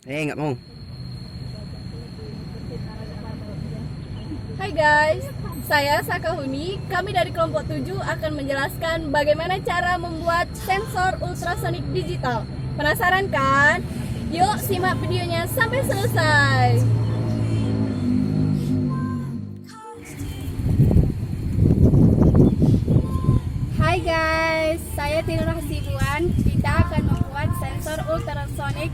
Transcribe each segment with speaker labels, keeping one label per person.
Speaker 1: Nggak mau.
Speaker 2: Hai guys, saya Sakahuni. Kami dari kelompok 7 akan menjelaskan bagaimana cara membuat sensor ultrasonik digital. Penasaran kan? Yuk simak videonya sampai selesai. Hai guys, saya Tinur Hasibuan. Kita akan membuat sensor ultrasonik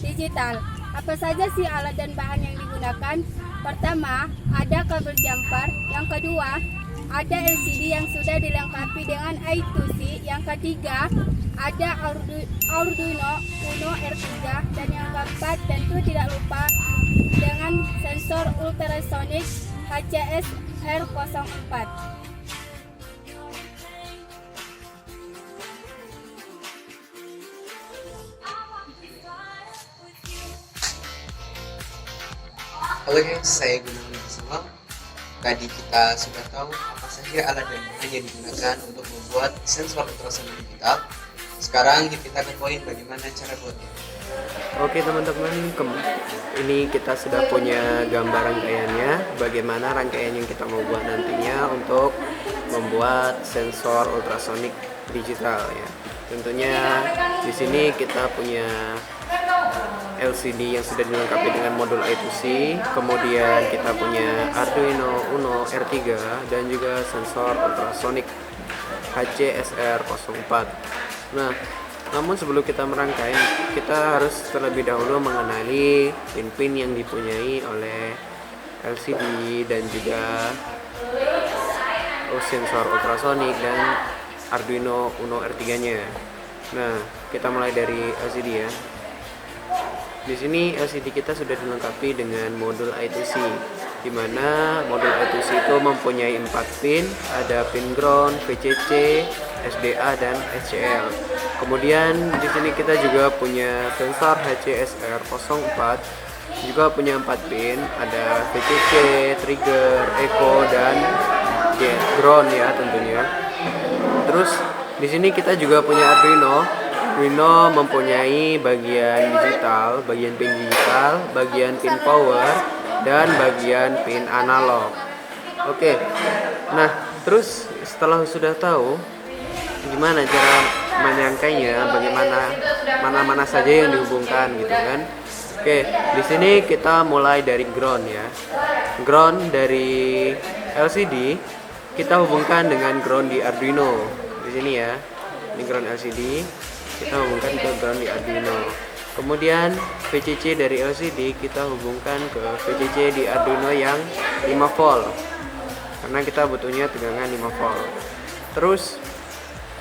Speaker 2: digital. Apa saja sih alat dan bahan yang digunakan? Pertama, ada kabel jumper. Yang kedua, ada LCD yang sudah dilengkapi dengan I2C. Yang ketiga, ada Arduino Uno R3. Dan yang keempat, tentu tidak lupa dengan sensor ultrasonik HCS R04.
Speaker 3: Halo guys, saya Gunawan bersama. Tadi kita sudah tahu apa saja alat dan bahan yang digunakan untuk membuat sensor ultrasonik digital. Sekarang kita akan poin bagaimana cara buatnya.
Speaker 4: Oke teman-teman, ini kita sudah punya gambar rangkaiannya. Bagaimana rangkaian yang kita mau buat nantinya untuk membuat sensor ultrasonik digital ya. Tentunya di sini kita punya LCD yang sudah dilengkapi dengan modul I2C, kemudian kita punya Arduino Uno R3 dan juga sensor ultrasonik HCSR04. Nah, namun sebelum kita merangkai, kita harus terlebih dahulu mengenali pin-pin yang dipunyai oleh LCD dan juga sensor ultrasonik dan Arduino Uno R3-nya. Nah, kita mulai dari LCD ya. Di sini LCD kita sudah dilengkapi dengan modul I2C, di mana modul I2C itu mempunyai 4 pin, ada pin ground, VCC, SDA dan SCL. Kemudian di sini kita juga punya sensor HCSR04, juga punya 4 pin, ada VCC, trigger, echo dan ground ya tentunya. Terus di sini kita juga punya Arduino mempunyai bagian digital, bagian pin digital, bagian pin power, dan bagian pin analog. Oke, nah terus setelah sudah tahu gimana cara menyangkainya, bagaimana mana saja yang dihubungkan gitu kan. Oke, di sini kita mulai dari ground ya. Ground dari LCD kita hubungkan dengan ground di Arduino. Di sini ya, ini ground LCD. Kita hubungkan ke ground di Arduino. Kemudian VCC dari LCD kita hubungkan ke VCC di Arduino yang 5 volt. Karena kita butuhnya tegangan 5 volt. Terus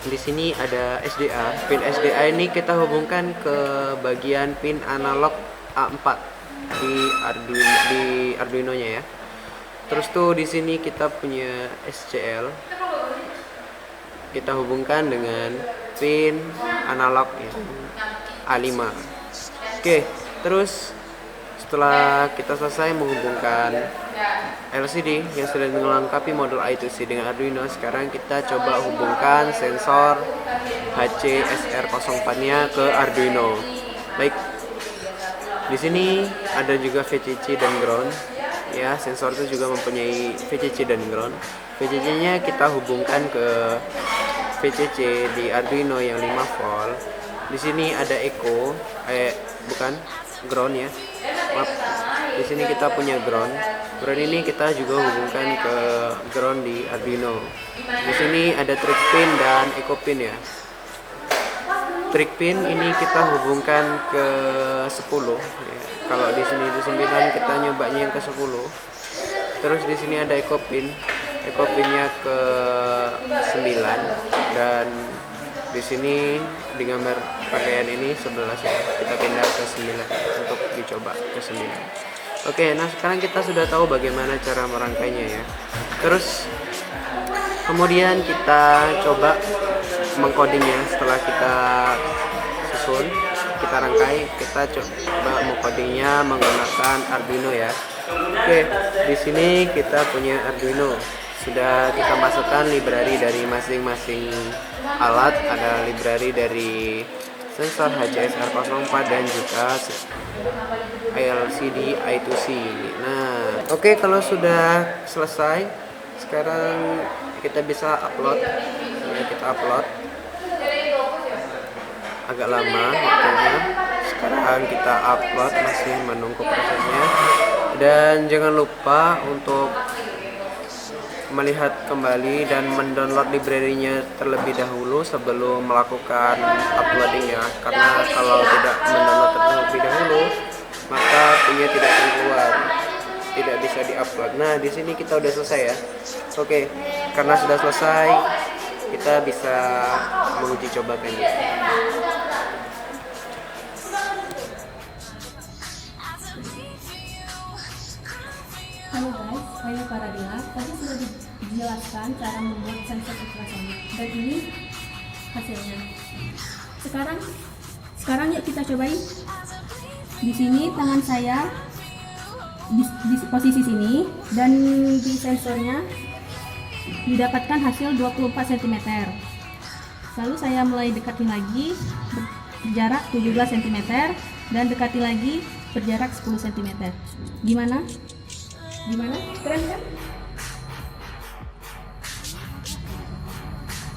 Speaker 4: di sini ada SDA. Pin SDA ini kita hubungkan ke bagian pin analog A4 di Arduino-nya ya. Terus tuh di sini kita punya SCL. Kita hubungkan dengan pin analog ya, A5. Oke, terus setelah kita selesai menghubungkan LCD yang sudah melengkapi modul I2C dengan Arduino, sekarang kita coba hubungkan sensor HCSR04-nya ke Arduino. Baik, di sini ada juga VCC dan ground. Ya, sensor itu juga mempunyai VCC dan ground. VCC-nya kita hubungkan ke VCC di Arduino yang 5 volt. Di sini ada echo, bukan ground ya. Maaf. Di sini kita punya ground. Ground ini kita juga hubungkan ke ground di Arduino. Di sini ada trick pin dan echo pin ya. Trick pin ini kita hubungkan ke 10 ya. Kalau di sini di 9 kita nyobanya yang ke 10. Terus di sini ada echo pin. Echo pinnya ke 9 dan di sini di gambar pakaian ini 11 ya. Kita pindah ke 9 untuk dicoba ke 9. Oke, nah sekarang kita sudah tahu bagaimana cara merangkainya ya. Terus kemudian kita coba mengcodingnya. Setelah kita susun, kita rangkai, kita coba mengcodingnya menggunakan Arduino ya. Oke, di sini kita punya Arduino. Sudah kita masukkan library dari masing-masing alat. Ada library dari sensor HCSR04 dan juga LCD I2C. Nah, oke, kalau sudah selesai, sekarang kita bisa upload. Nah, kita upload. Agak lama waktunya. Sekarang kita upload, masih menunggu prosesnya. Dan jangan lupa untuk melihat kembali dan mendownload library-nya terlebih dahulu sebelum melakukan uploading ya, karena kalau tidak mendownload terlebih dahulu maka punya tidak akan keluar, tidak bisa diupload. Nah, di sini kita udah selesai ya. Oke, karena sudah selesai kita bisa menguji cobakannya.
Speaker 2: Halo guys, saya Paradila. Tadi sudah dijelaskan cara membuat sensor ultrasonik dan ini hasilnya. Sekarang yuk kita cobain. Di sini tangan saya di posisi sini dan di sensornya didapatkan hasil 24 cm. Lalu saya mulai dekatin lagi berjarak 17 cm dan dekati lagi berjarak 10 cm. Gimana? Keren kan?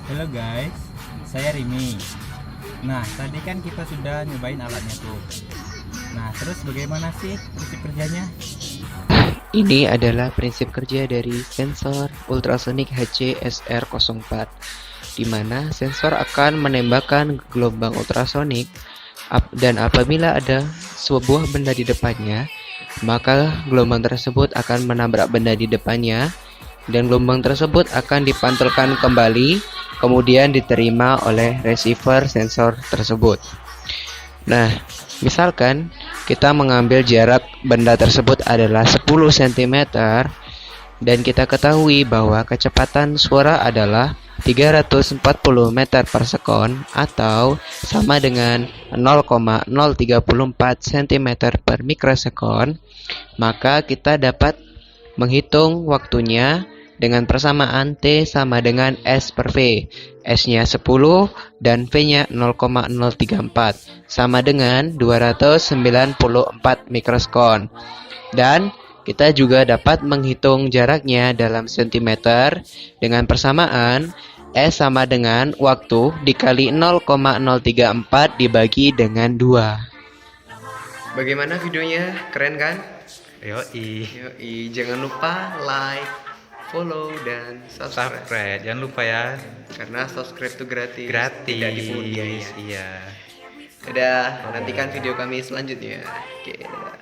Speaker 1: Halo guys, saya Rimi. Nah, tadi kan kita sudah nyobain alatnya tuh. Nah, terus bagaimana sih prinsip kerjanya?
Speaker 5: Ini adalah prinsip kerja dari sensor ultrasonik HCSR04, di mana sensor akan menembakkan gelombang ultrasonik dan apabila ada sebuah benda di depannya, maka gelombang tersebut akan menabrak benda di depannya dan gelombang tersebut akan dipantulkan kembali, kemudian diterima oleh receiver sensor tersebut. Nah, misalkan kita mengambil jarak benda tersebut adalah 10 cm dan kita ketahui bahwa kecepatan suara adalah 340 meter per sekon atau sama dengan 0,034 cm per mikrosekon, maka kita dapat menghitung waktunya dengan persamaan T sama dengan S per V. S-nya 10 dan V-nya 0,034 sama dengan 294 mikrosekon. Dan kita juga dapat menghitung jaraknya dalam sentimeter dengan persamaan S sama dengan waktu dikali 0,034 dibagi dengan 2.
Speaker 4: Bagaimana videonya? Keren kan?
Speaker 1: Yoi.
Speaker 4: Jangan lupa like, follow, dan subscribe.
Speaker 1: Jangan lupa ya.
Speaker 4: Karena subscribe itu gratis. Tidak
Speaker 1: Gratis.
Speaker 4: dipungut biaya.
Speaker 1: Iya.
Speaker 4: Dadah, nantikan video kami selanjutnya. Oke, dadah.